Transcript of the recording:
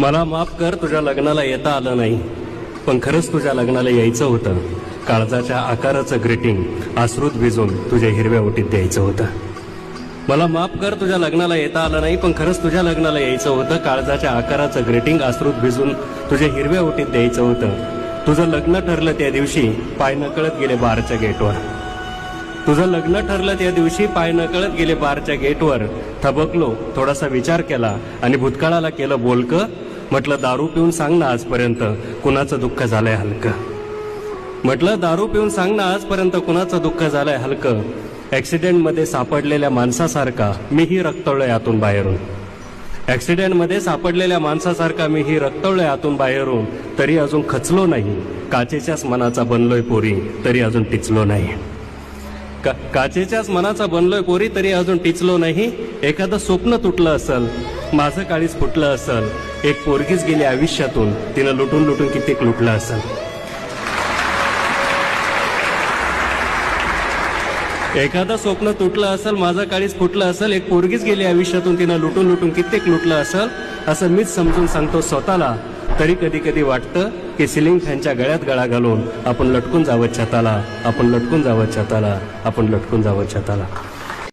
मला माफ कर, तुझ्या लग्नाला येता आलं नाही, पण खरंच तुझ्या लग्नाला यायचं होतं. काळजाच्या आकाराचं ग्रीटिंग आश्रूत भिजून तुझ्या हिरव्या ओटीत द्यायचं होतं. मला माफ कर, तुझ्या लग्नाला येता आलं नाही, पण खरंच तुझ्या लग्नाला यायचं होतं. काळजाच्या आकाराचं ग्रीटिंग आश्रूत भिजून तुझ्या हिरव्या ओटीत द्यायचं होतं. तुझं लग्न ठरलं त्या दिवशी पाय नकळत गेले बारच्या गेटवर. तुझं लग्न ठरलं त्या दिवशी पाय नकळत गेले बारच्या गेटवर. थबकलो, थोडासा विचार केला आणि भूतकाळाला केलं बोलकं. म्हटलं दारू पिऊन सांग ना आजपर्यंत कुणाचं दुःख झालंय हलकं. म्हटलं दारू पिऊन सांग ना आजपर्यंत कुणाचं दुःख झालंय हलकं. ॲक्सिडेंटमध्ये सापडलेल्या माणसासारखा मीही रक्तळलोय आतून बाहेरून. ॲक्सिडेंटमध्ये सापडलेल्या माणसासारखा मीही रक्तळलोय आतून बाहेरून. तरी अजून खचलो नाही, काचेच्याच मनाचा बनलोय पोरी, तरी अजून टिचलो नाही. काचेच्याच मनाचा बनलोय पोरी, तरी अजून टिचलो नाही. एखादं स्वप्न तुटलं असल, माझं काळीच फुटलं असल. एक पोरगीच गेली आयुष्यातून, तिनं लुटून लुटून कित्येक लुटलं असल. एखादं स्वप्न तुटलं असल, माझं काळीच फुटलं असल. एक पोरगीच गेली आयुष्यातून, तिनं लुटून लुटून कित्येक लुटलं असल. असं मीच समजून सांगतो स्वतःला. तरी कधी कधी वाटतं की सिलिंग फॅनच्या गळ्यात गळा घालून आपण लटकून जावं छताला, आपण लटकून जावं छताला, आपण लटकून जावं छताला.